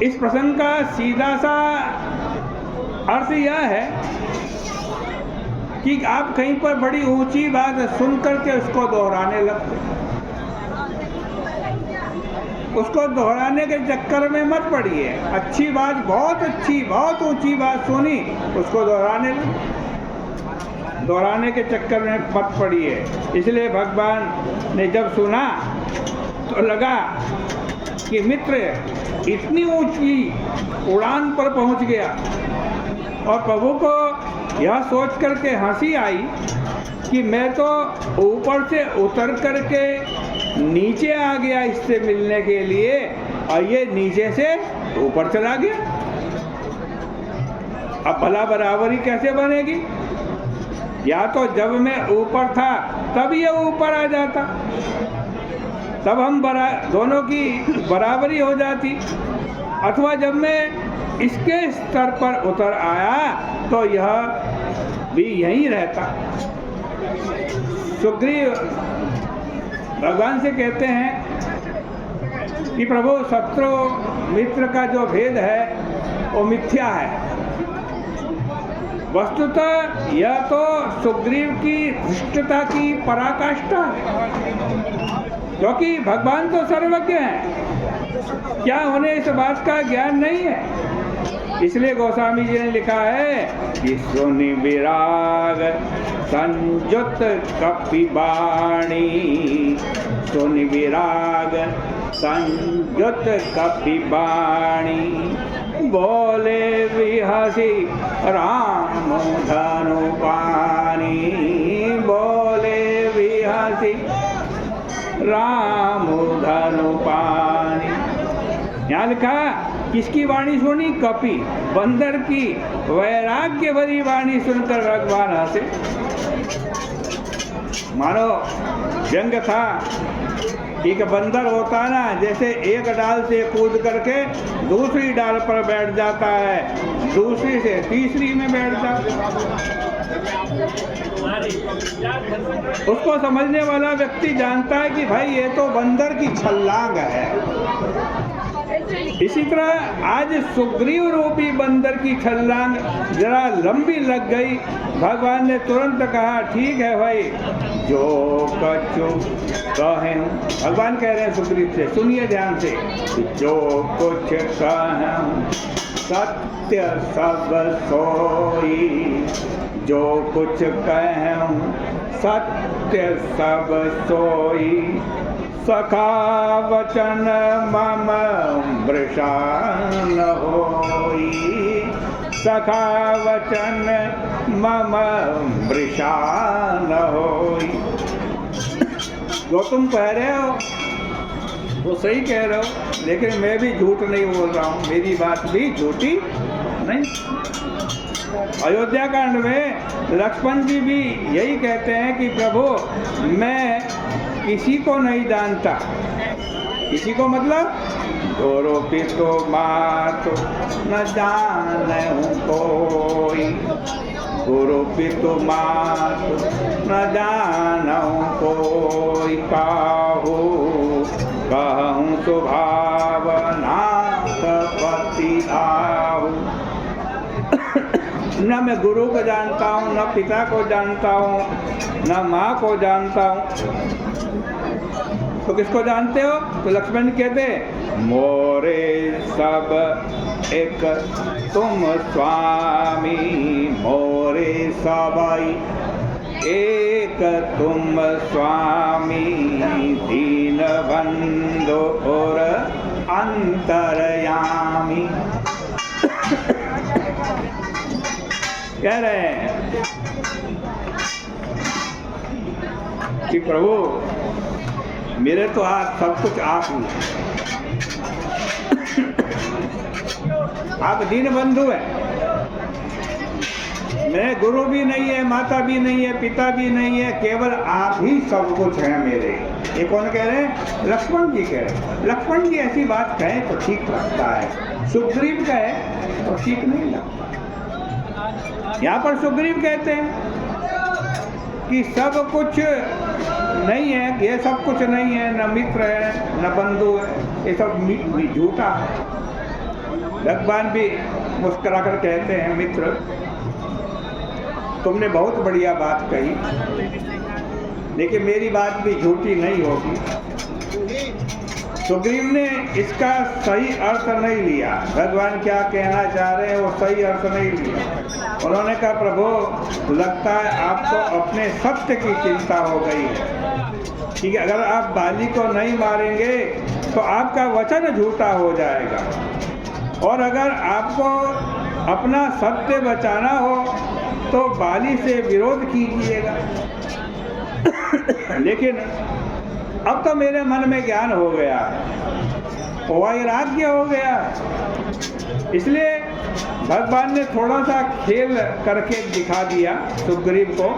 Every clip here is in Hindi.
इस प्रसंग का सीधा सा अर्थ यह है कि आप कहीं पर बड़ी ऊंची बात सुन करके उसको दोहराने लगते, उसको दोहराने के चक्कर में मत पड़िए। अच्छी बात, बहुत अच्छी, बहुत ऊंची बात सुनी, उसको दोहराने के चक्कर में मत पड़िए। इसलिए भगवान ने जब सुना तो लगा कि मित्र इतनी ऊंची उड़ान पर पहुंच गया, और प्रभु को यह सोच करके हंसी आई कि मैं तो ऊपर से उतर करके नीचे आ गया इससे मिलने के लिए, और ये नीचे से ऊपर चला गया। अब भला बराबरी कैसे बनेगी? या तो जब मैं ऊपर था तब ये ऊपर आ जाता, तब हम दोनों की बराबरी हो जाती, अथवा जब मैं इसके स्तर पर उतर आया तो यह भी यहीं रहता। सुग्रीव भगवान से कहते हैं कि प्रभु शत्रु मित्र का जो भेद है वो मिथ्या है। वस्तुतः यह तो सुग्रीव की धृष्टता की पराकाष्ठा है, क्योंकि भगवान तो सर्वज्ञ हैं, क्या उन्हें इस बात का ज्ञान नहीं है? इसलिए गोस्वामी जी ने लिखा है कि सुनि विराग संयुत कपिवाणी, सुनि विराग संयुत कपिवाणी, बोले विहसी राम धनु पानी, बोले विहसी राम धनु पानी। यहाँ लिखा किसकी वाणी सुनी? कपि, बंदर की वैराग्य भरी वाणी सुनकर भगवान हंसे। मानो व्यंग था। एक बंदर होता ना, जैसे एक डाल से कूद करके दूसरी डाल पर बैठ जाता है, दूसरी से तीसरी में बैठ जाता है। उसको समझने वाला व्यक्ति जानता है कि भाई ये तो बंदर की छलांग है। इसी तरह आज सुग्रीव रूपी बंदर की छलांग जरा लंबी लग गई। भगवान ने तुरंत कहा ठीक है भाई, जो कछु कहें, भगवान कह रहे हैं सुग्रीव से, सुनिए ध्यान से, जो कुछ कहें सत्य सब सोई, जो कुछ कहें सत्य सब सोई, सखा वचन मम वृषा न होई, सखा वचन मम वृषा न होई। जो तुम कह रहे हो वो सही कह रहे हो, लेकिन मैं भी झूठ नहीं बोल रहा हूँ, मेरी बात भी झूठी नहीं। अयोध्या कांड में लक्ष्मण जी भी यही कहते हैं कि प्रभु मैं किसी को नहीं जानता। किसी को मतलब गोरो पितो मातो न जानहु कोई, गुरु पितु मातु न जानहु कोई, काहू कहूँ स्वभाव नाथ पति आहू। न मैं गुरु को जानता हूँ, न पिता को जानता हूँ, न माँ को जानता हूँ। तो किसको जानते हो? तो लक्ष्मण कहते मोरे सब एक तुम स्वामी, मोरे सबाई एक तुम स्वामी, दीन बंधु और अंतरयामी। कह रहे हैं कि प्रभु मेरे तो आज सब कुछ आप ही हैं। आप दीन बंधु हैं। मैं गुरु भी नहीं है, माता भी नहीं है, पिता भी नहीं है, केवल आप ही सब कुछ हैं मेरे। ये कौन कह रहे हैं? लक्ष्मण जी कह रहे हैं। लक्ष्मण जी ऐसी बात कहें तो ठीक लगता है, सुग्रीव कहे तो ठीक नहीं लगता। यहाँ पर सुग्रीव कहते हैं कि सब कुछ नहीं है, ये सब कुछ नहीं है, न मित्र है न बंधु है, ये सब झूठा है। भगवान भी मुस्कुराकर कहते हैं, मित्र तुमने बहुत बढ़िया बात कही, लेकिन मेरी बात भी झूठी नहीं होगी। सुग्रीव ने इसका सही अर्थ नहीं लिया, भगवान क्या कहना चाह रहे हैं वो सही अर्थ नहीं लिया। उन्होंने कहा, प्रभु लगता है आपको अपने सत्य की चिंता हो गई है। ठीक है, अगर आप बाली को नहीं मारेंगे तो आपका वचन झूठा हो जाएगा, और अगर आपको अपना सत्य बचाना हो तो बाली से विरोध कीजिएगा। लेकिन अब तो मेरे मन में ज्ञान हो गया है, वैराग्य हो गया है, इसलिए भगवान ने थोड़ा सा खेल करके दिखा दिया सुग्रीव को।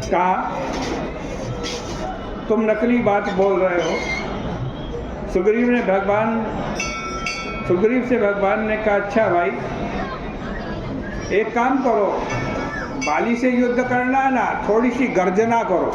कहा, तुम नकली बात बोल रहे हो। सुग्रीव से भगवान ने कहा, अच्छा भाई एक काम करो, बाली से युद्ध करना है ना, थोड़ी सी गर्जना करो।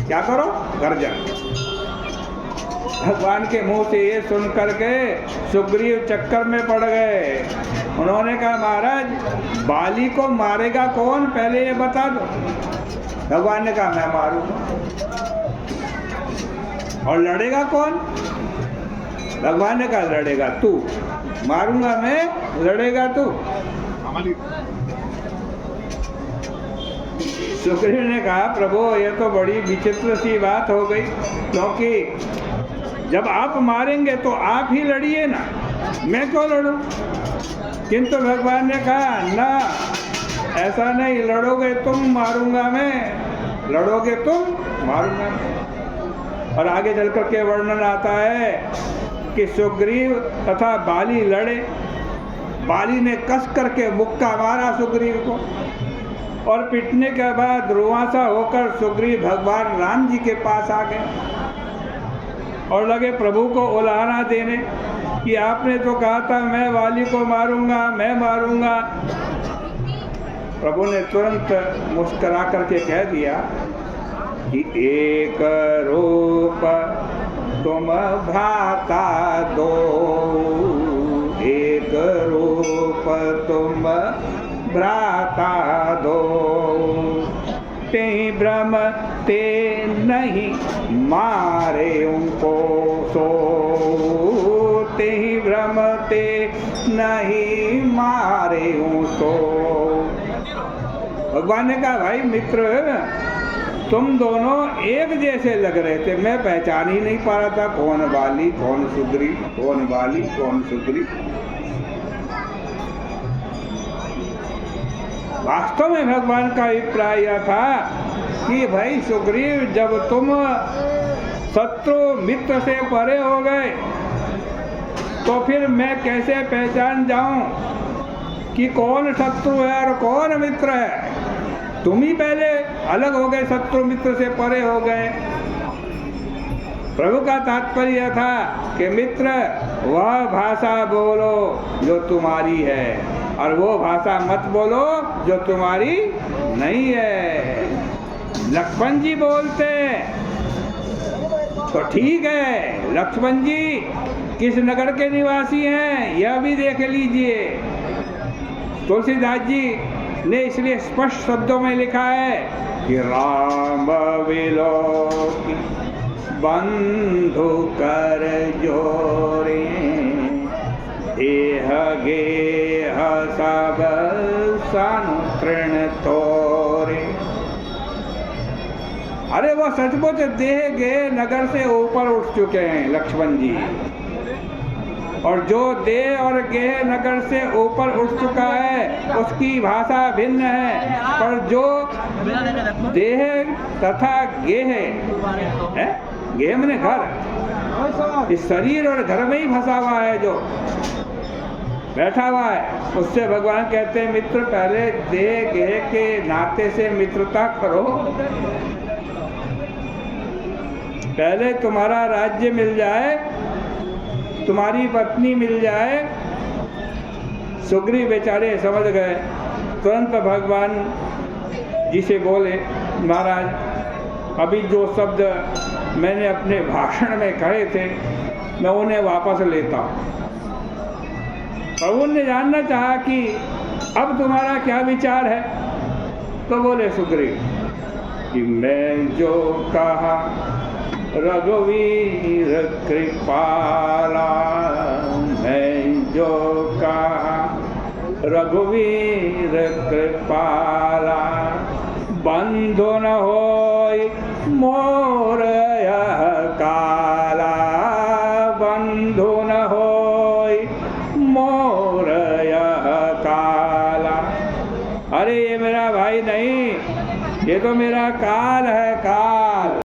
क्या करो? गर्जन। भगवान के मुंह से ये सुन करके सुग्रीव चक्कर में पड़ गए। उन्होंने कहा, महाराज बाली को मारेगा कौन, पहले ये बता दो। भगवान ने कहा, मैं मारूंगा। और लड़ेगा कौन? भगवान ने कहा, लड़ेगा तू। मारूंगा मैं, लड़ेगा तू। सुग्रीव ने कहा, प्रभु ये तो बड़ी विचित्र सी बात हो गई, क्योंकि जब आप मारेंगे तो आप ही लड़िए ना, मैं क्यों लड़ूं? किंतु भगवान ने कहा, ना ऐसा नहीं, लड़ोगे तुम, मारूंगा मैं। लड़ोगे तुम, मारूंगा मैं। और आगे चल कर के वर्णन आता है कि सुग्रीव तथा बाली लड़े। बाली ने कस करके मुक्का मारा सुग्रीव को, और पिटने के बाद रुआसा होकर सुग्रीव भगवान राम जी के पास आ गए और लगे प्रभु को उलाहना देने कि आपने तो कहा था मैं बाली को मारूंगा, मैं मारूंगा। प्रभु ने तुरंत मुस्कुरा करके कह दिया कि एक रूप तुम भ्राता दो, एक रूप तुम भ्राता दो, ते भ्रम ते नहीं मारे उनको सो, ते भ्रम ते नहीं मारे उनको। भगवान ने कहा, भाई मित्र तुम दोनों एक जैसे लग रहे थे, मैं पहचान ही नहीं पा रहा था कौन बाली कौन सुग्रीव, कौन बाली कौन सुग्रीव। वास्तव में भगवान का अभिप्राय यह था कि भाई सुग्रीव जब तुम शत्रु मित्र से परे हो गए तो फिर मैं कैसे पहचान जाऊं कि कौन शत्रु है और कौन मित्र है। तुम ही पहले अलग हो गए, शत्रु मित्र से परे हो गए। प्रभु का तात्पर्य था कि मित्र वह भाषा बोलो जो तुम्हारी है और वो भाषा मत बोलो जो तुम्हारी नहीं है। लक्ष्मण जी बोलते तो ठीक है, लक्ष्मण जी किस नगर के निवासी हैं यह भी देख लीजिए। तुलसीदास जी ने इसलिए स्पष्ट शब्दों में लिखा है कि राम विलोकी बंधु कर जोरे, एह गेह सब सन तृण तोरे। अरे वो सचमुच देह गेह नगर से ऊपर उठ चुके हैं लक्ष्मण जी, और जो देह और गेह नगर से ऊपर उठ चुका है उसकी भाषा भिन्न है, पर जो देह तथा गेह है, गेह मने घर, इस शरीर और घर में ही फंसा हुआ है, जो बैठा हुआ है, उससे भगवान कहते हैं मित्र पहले देह गेह के नाते से मित्रता करो, पहले तुम्हारा राज्य मिल जाए, तुम्हारी पत्नी मिल जाए। सुग्रीव बेचारे समझ गए, तुरंत भगवान जी से बोले महाराज अभी जो शब्द मैंने अपने भाषण में कहे थे मैं उन्हें वापस लेता हूँ। प्रभु ने जानना चाहा कि अब तुम्हारा क्या विचार है। तो बोले सुग्रीव कि मैं जो कहा रघुवीर कृपाला, मैं जो कहा रघुवीर कृपाला, बंधु न होय मोर यह काला, बंधु न होय मोर यह काला। अरे ये मेरा भाई नहीं, ये तो मेरा काल है, काल।